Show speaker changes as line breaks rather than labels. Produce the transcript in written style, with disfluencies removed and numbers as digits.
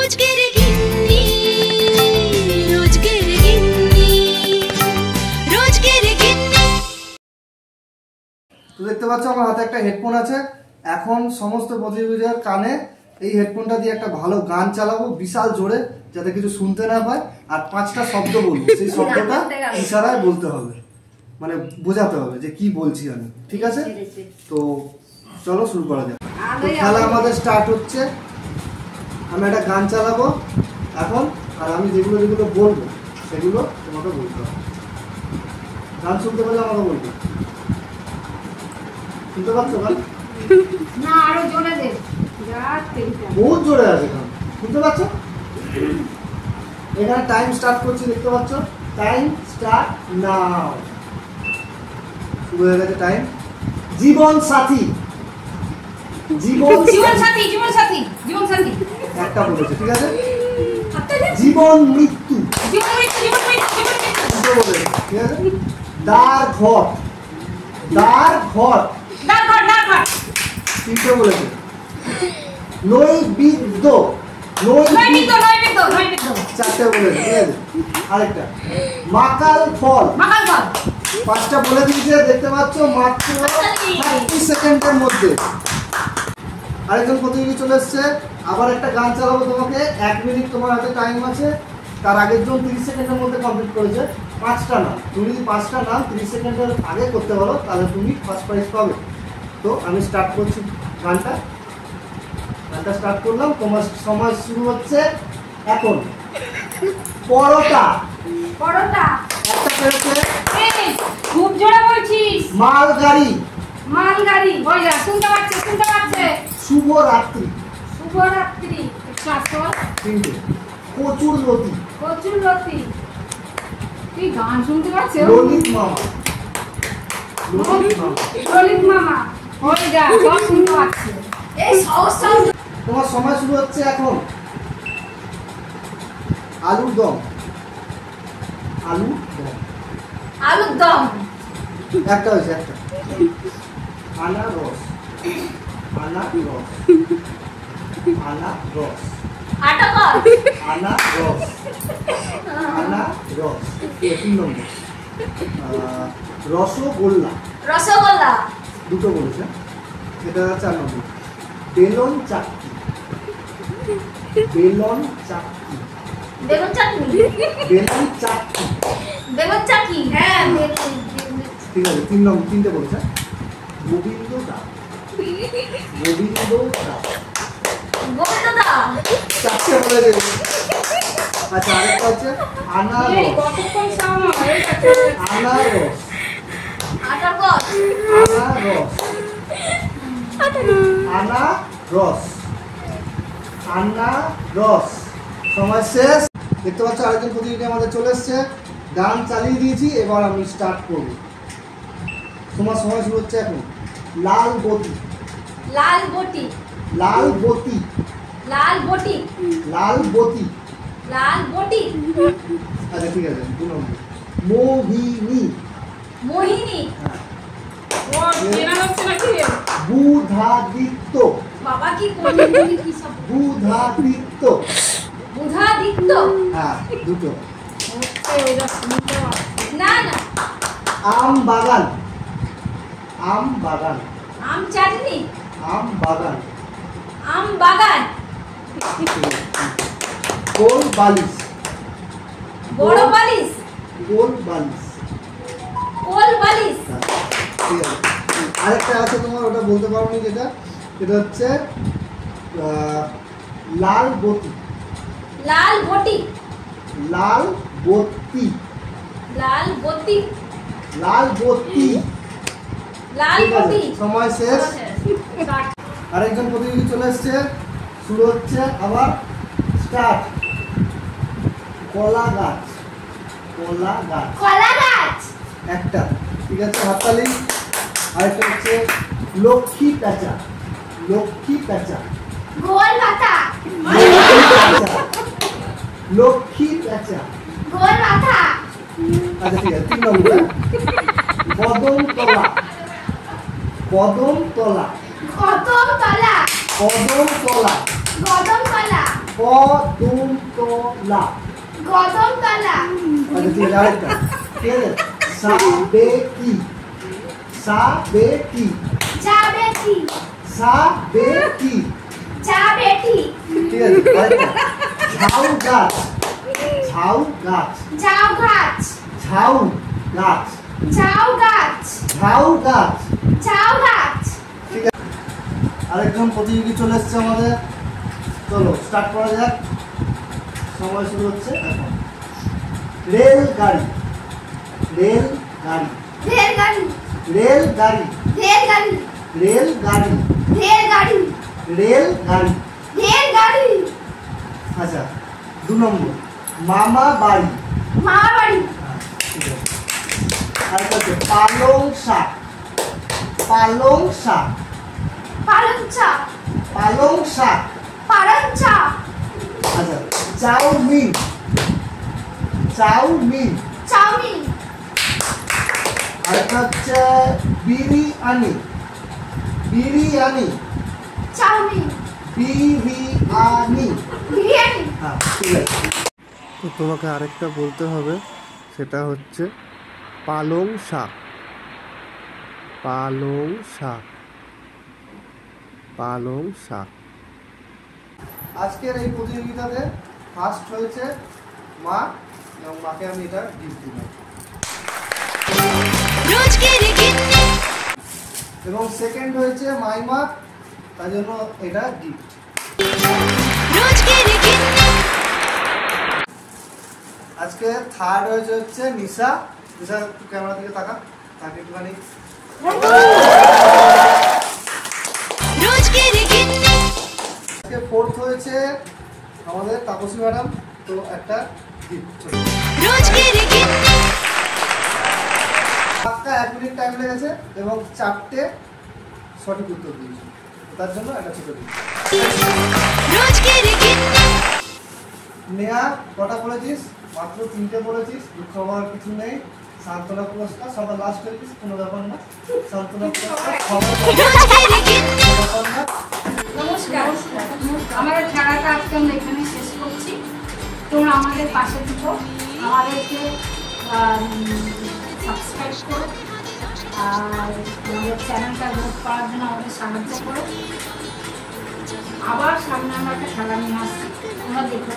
তো দেখতে পাচ্ছ আমার হাতে একটা হেডফোন আছে। এখন সমস্ত প্রতিযোগীদের কানে এই হেডফোনটা দিয়ে একটা ভালো গান চালাবো বিশাল জোরে, যাতে কিছু শুনতে না পায়। আর 5টা শব্দ বলবো, সেই শব্দটা ইশারায় বলতে হবে, মানে বোঝাতে হবে যে কি বলছি আমি। ঠিক আছে, তো চলো শুরু করা যাক। তো খেলা আমাদের স্টার্ট হচ্ছে। আমি একটা গান চালাবো এখন, আর আমি যেগুলো যেগুলো বলবো সেগুলো তোমাকে বলতে হবে। গান শুনতে পারলে আমাকে বলবে। শুনতে পাচ্ছ গান?
না, আরো জোরে দে।
বহুত জোরে আছে গান, শুনতে পাচ্ছ? এখানে টাইম স্টার্ট করছি, দেখতে পাচ্ছ? Time start now. শুরু হয়ে গেছে টাইম। জীবন সাথী, জীবন সাথী,
জীবন সাথী, জীবন সাথী
একটা বলেছে, ঠিক আছে? জীবন মৃত্যু,
জীবন মৃত্যু, জীবন মৃত্যু, জীবন মৃত্যু
বলেছে, ঠিক আছে? দ্বার ঘট, দ্বার ঘট,
দ্বার ঘট, দ্বার ঘট
তিনটে বলেছে। নৈবেদ্য,
নৈবেদ্য, নৈবেদ্য, নৈবেদ্য
চারটে বলেছে, ঠিক আছে? আরেকটা মাকাল ফল,
মাকাল ফল
5টা বলে দিয়েছে, দেখতে পাচ্ছ? মাত্র 30 সেকেন্ডের মধ্যে। আরেকজন প্রতিযোগী চলে এসছে। আবার একটা গান চালাবো তোমাকে, 1 মিনিট তোমার হাতে টাইম আছে। তার আগের জন 30 সেকেন্ডের মধ্যে কমপ্লিট করেছে। 5টা নাম, তুমি যদি 5টা নাম 30 সেকেন্ডের আগে করতে পারো তাহলে তুমি ফার্স্ট প্রাইজ পাবে। তো আমি স্টার্ট করছি গানটা স্টার্ট করলাম। তোমার সময় শুরু হচ্ছে এখন। পরোটা,
পরোটা
একটা পেয়েছে।
খুব জোরে বলছিস।
মালগাড়ি,
মালগাড়ি, ওই যা শুনতে পাচ্ছে, শুনতে পাচ্ছে।
শুভ রাত্রি,
শুভরাত্রি, শাসন,
তিনটে। কচুর লতি,
কচুর লতি। তুই গান শুনতে পাচ্ছিস?
ললিত মামা, ললিত মামা,
ললিত মামা, ওই যা সব শুনতে পাচ্ছে। এই সহজ।
তোমার সময় শুরু হচ্ছে এখন। আলুর দম, আলু দম,
আলুর দম,
একটা হয়েছে, একটা। আনারস, আনারস, আনারস,
আটাকর,
আনারস, আনারস, 3 নম্বর। রসগোল্লা,
রসগোল্লা,
2টো বলেছে, এটা 4 নম্বর। বেলন চাকতি, বেলন চাকতি,
বেগুন চাটনি,
বেলন চাকতি,
বেগুন চাটনি, হ্যাঁ
ঠিক আছে। 3 নম্বর, 3টে বলেছে। গোবিন্দ দা, গোবিন্দ দা,
গোবিন্দ দা,
4টে বলেছে। আচ্ছা, আরেকটা হচ্ছে আনারস,
কতক্ষণ সময়?
আনারস,
আটাকর,
আনারস, আনারস, আনারস। সময় শেষ। দেখতে পাচ্ছ আরেকজন প্রতিযোগী আমাদের চলে এসছে। গান চালিয়ে দিয়েছি, এবার আমি স্টার্ট করব। তোমার সময় শুরু হচ্ছে এখন। লাল বতি,
লাল বটি,
লাল বতি,
লাল বটি,
লাল বতি।
লাল বটি।
আচ্ছা, ঠিক আছে। 2 নম্বর। মোহিনী,
মোহিনী,
হ্যাঁ।
ও চেনা হচ্ছে নাকি?
বুধাদিত্য,
বাবা কি করলি, কি সব?
বুধাদিত্য,
বুধাদিত্য,
হ্যাঁ, 2টো।
ওইটা শুনতে পাচ্ছি না। না,
আম বাগান, আম বাগান,
আম চাটনি,
আম বাগান,
আম বাগান।
গোল বালিশ,
বড় বালিশ,
গোল বালিশ,
কোল বালিশ।
ঠিক আছে। আরেকটা আছে তোমার, ওটা বলতে পারোনি, যেটা হচ্ছে লাল বতি,
লাল বটি,
লাল বতি,
লাল বতি,
লাল বতি।
লাল
ঠিক আছে,
বটি।
সময় শেষ। আরেকজন প্রতিযোগী চলে এসছে। শুরু হচ্ছে আবার, স্টার্ট। কলা গাছ, কলা গাছ,
কলা গাছ,
একটা, ঠিক আছে, হাততালি। আরেকটা হচ্ছে লক্ষ্মী প্যাঁচা, লক্ষ্মী প্যাঁচা,
গোল মাথা,
লক্ষ্মী প্যাঁচা,
গোল মাথা।
আচ্ছা, ঠিক আছে। 3 নম্বর। কদম তলা, কদম তলা,
কদম তলা,
কদম তলা,
কদম তলা,
কদমতলা।
কদমতলা।
আচ্ছা ঠিক আছে, আরেকটা ঠিক আছে। সাবেকি। সাবেকি।
যাবেটি।
সাবেকি।
যাবেটি।
ঠিক আছে, আরেকটা। ঝাউ গাছ। ঝাউ গাছ।
যাও গাছ।
ঝাউ গাছ।
যাও গাছ।
ঝাউ গাছ।
যাও গাছ।
ঠিক আছে, আরেকজন প্রতিযোগী চলে এসছে আমাদের। চলো স্টার্ট করা যাক, সময় শুরু হচ্ছে এখন। রেলগাড়ি। রেলগাড়ি।
রেলগাড়ি।
রেলগাড়ি।
রেলগাড়ি।
রেলগাড়ি।
রেলগাড়ি।
রেলগাড়ি।
রেলগাড়ি।
আচ্ছা 2 নম্বর মামা বাড়ি।
মামা বাড়ি।
ঠিক আছে, আরেকটা হচ্ছে পালং শাক। পালং শাক।
পালং চা।
পালং শাক।
পালং চা।
আচ্ছা চাউমিন। চাউমিন।
চাউমিন।
আরেকটা হচ্ছে বিরিয়ানি। বিরিয়ানি।
চাউমিন।
বিরিয়ানি।
বিরিয়ানি।
হ্যাঁ ঠিক আছে। তো তোমাকে আরেকটা বলতে হবে, সেটা হচ্ছে পালং শাক। পালং শাক। পালং শাক। আজকের এই প্রতিযোগিতাতে ফার্স্ট হয়েছে মা, এবং মাকে আমি এটা গিফট দিলাম। এবং সেকেন্ড হয়েছে মাইমা, তার জন্য এটা গিফট। আজকে থার্ড হচ্ছে নিশা। নিশা একটু ক্যামেরা দিকে তাকা, তাকে একটুখানি। আজকে ফোর্থ হয়েছে আমাদের তাপসী ম্যাডাম, তো একটা গিফট। পাক্কা 1 মিনিট টাইম লেগেছে এবং 4টে সঠিক উত্তর দিয়েছে, তার জন্য একটা ছোট গিফট। নেয়া কটা বলেছিস? মাত্র 3টে বলেছিস, দুঃখ হওয়ার কিছু নেই। সান্ত্বনা পুরস্কার সবার লাস্ট হয়েছিস, কোনো ব্যাপার না। সান্ত্বনা পুরস্কার ব্যাপার না।
নমস্কার, আমাদের খেলাটা আজকে আমরা এখানে শেষ করছি। তোমরা আমাদের পাশে থেকো, আমাদেরকে সাবস্ক্রাইব করো, আর আমাদের চ্যানেলটা গ্রোথ করার জন্য আমাদের সাহায্য করো। আবার সামনে আমরা একটা খেলা নিয়ে আসছি, তোমরা দেখো।